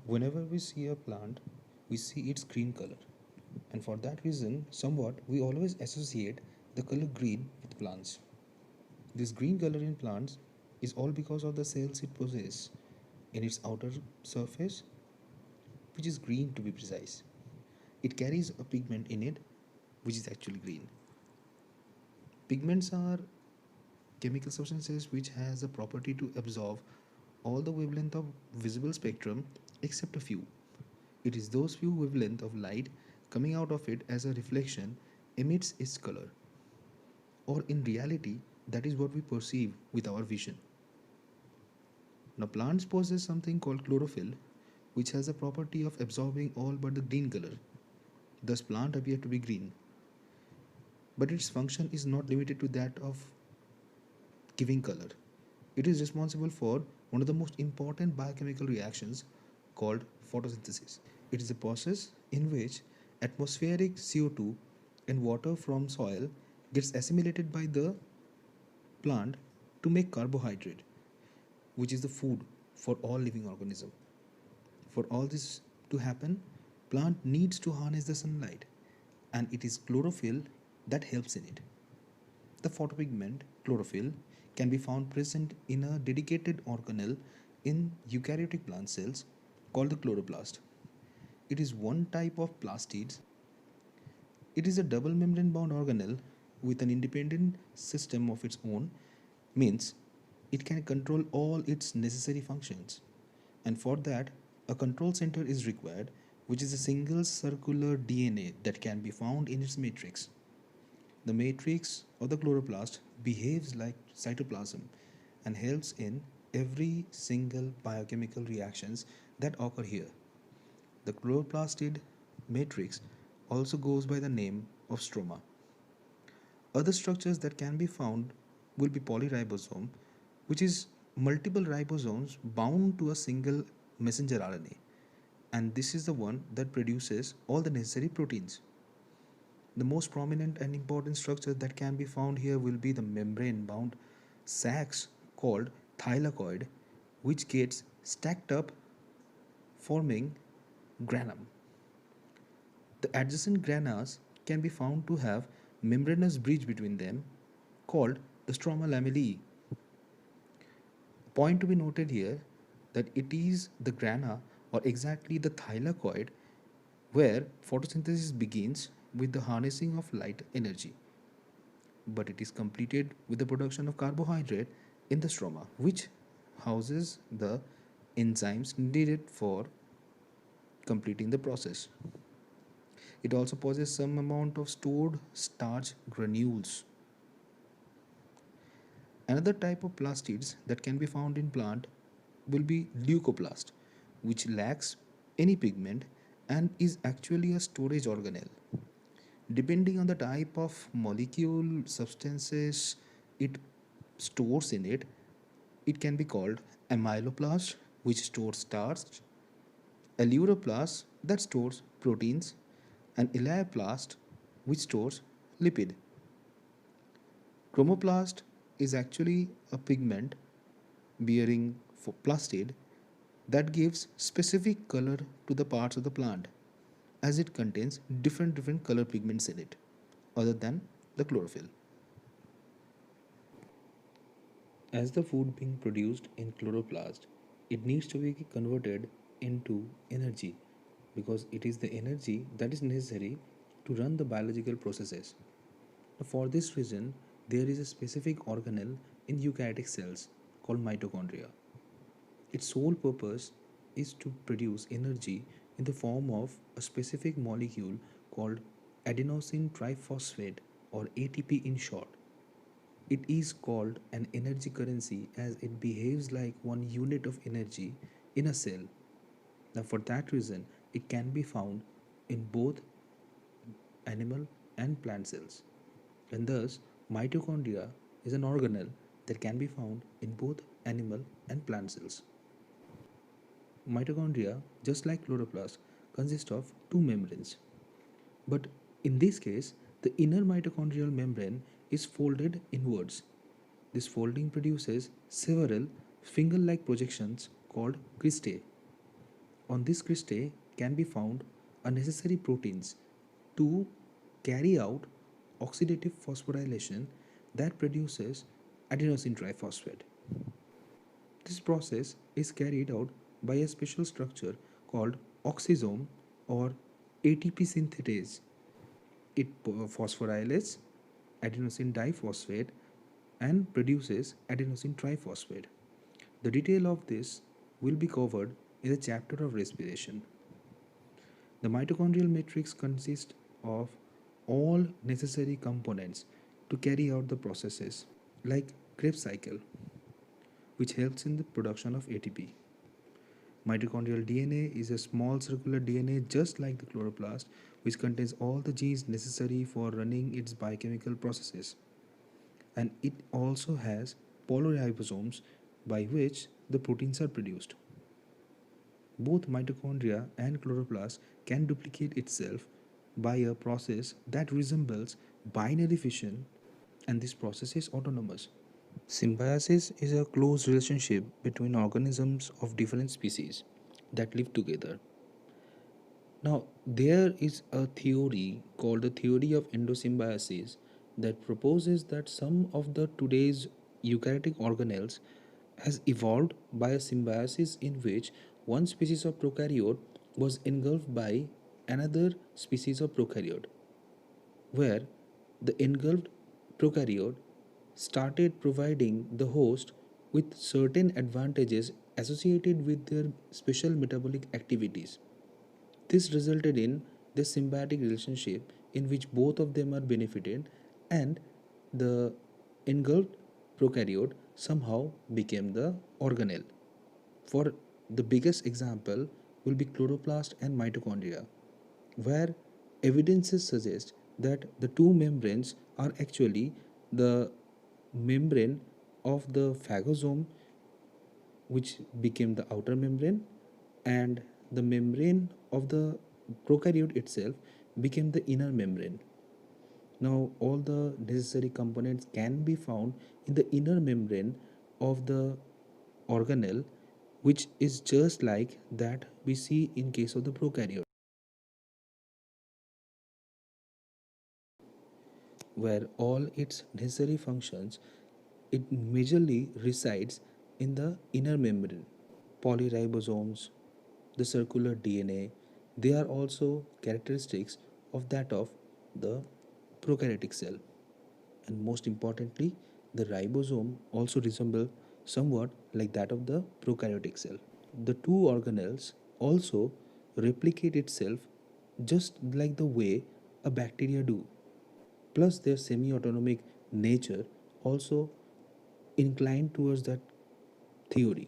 Whenever we see a plant, we see its green color, and for that reason, somewhat we always associate the color green with plants. This green color in plants is all because of the cells it possesses in its outer surface, which is green to be precise. It carries a pigment in it, which is actually green. Pigments are chemical substances which has a property to absorb all the wavelength of visible spectrum except a few. It is those few wavelength of light coming out of it as a reflection emits its color, or in reality, that is what we perceive with our vision. Now, plants possess something called chlorophyll, which has the property of absorbing all but the green color. Thus, plant appear to be green, but its function is not limited to that of giving color. It is responsible for one of the most important biochemical reactions called photosynthesis. It is a process in which atmospheric CO2 and water from soil gets assimilated by the plant to make carbohydrate, which is the food for all living organism. For all this to happen, plant needs to harness the sunlight, and it is chlorophyll that helps in it. The photopigment chlorophyll can be found present in a dedicated organelle in eukaryotic plant cells called the chloroplast. It is one type of plastids. It is a double membrane bound organelle with an independent system of its own, means it can control all its necessary functions. And for that, a control center is required, which is a single circular DNA that can be found in its matrix. The matrix of the chloroplast behaves like cytoplasm and helps in every single biochemical reactions that occur here. The chloroplastid matrix also goes by the name of stroma. Other structures that can be found will be polyribosome, which is multiple ribosomes bound to a single messenger RNA, and this is the one that produces all the necessary proteins. The most prominent and important structure that can be found here will be the membrane bound sacs called thylakoid, which gets stacked up forming granum. The adjacent granas can be found to have membranous bridge between them called the stroma lamellae. Point to be noted here that it is the grana or exactly the thylakoid where photosynthesis begins with the harnessing of light energy, but it is completed with the production of carbohydrate in the stroma, which houses the enzymes needed for completing the process. It also possesses some amount of stored starch granules. Another type of plastids that can be found in plant will be leucoplast, which lacks any pigment and is actually a storage organelle. Depending on the type of molecule substances it stores in it, it can be called amyloplast, which stores starch, aleuroplast that stores proteins, and elaioplast, which stores lipid. Chromoplast is actually a pigment bearing for plastid that gives specific color to the parts of the plant, as it contains different color pigments in it other than the chlorophyll. As the food being produced in chloroplast, it needs to be converted into energy because it is the energy that is necessary to run the biological processes. For this reason, there is a specific organelle in eukaryotic cells called mitochondria. Its sole purpose is to produce energy in the form of a specific molecule called adenosine triphosphate, or ATP in short. It is called an energy currency as it behaves like one unit of energy in a cell. Now, for that reason, it can be found in both animal and plant cells. And thus, mitochondria is an organelle that can be found in both animal and plant cells. Mitochondria, just like chloroplast, consist of two membranes. But in this case, the inner mitochondrial membrane is folded inwards. This folding produces several finger like projections called cristae. On this cristae can be found a necessary proteins to carry out oxidative phosphorylation that produces adenosine triphosphate. This process is carried out by a special structure called oxisome or ATP synthetase. It phosphorylates adenosine diphosphate and produces adenosine triphosphate. The detail of this will be covered in the chapter of respiration. The mitochondrial matrix consists of all necessary components to carry out the processes like Krebs cycle, which helps in the production of ATP. Mitochondrial DNA is a small circular DNA just like the chloroplast, which contains all the genes necessary for running its biochemical processes. And it also has polaribosomes by which the proteins are produced. Both mitochondria and chloroplast can duplicate itself by a process that resembles binary fission, and this process is autonomous. Symbiosis is a close relationship between organisms of different species that live together. Now, there is a theory called the theory of endosymbiosis that proposes that some of the today's eukaryotic organelles has evolved by a symbiosis in which one species of prokaryote was engulfed by another species of prokaryote, where the engulfed prokaryote started providing the host with certain advantages associated with their special metabolic activities. This resulted in this symbiotic relationship in which both of them are benefited, and the engulfed prokaryote somehow became the organelle. For the biggest example will be chloroplast and mitochondria, where evidences suggest that the two membranes are actually the membrane of the phagosome, which became the outer membrane, and the membrane of the prokaryote itself became the inner membrane. Now, all the necessary components can be found in the inner membrane of the organelle, which is just like that we see in case of the prokaryote, where all its necessary functions it majorly resides in the inner membrane. Polyribosomes, the circular DNA, they are also characteristics of that of the prokaryotic cell. And most importantly, the ribosome also resemble somewhat like that of the prokaryotic cell. The two organelles also replicate itself just like the way a bacteria do. Plus their semi-autonomic nature also inclined towards that theory.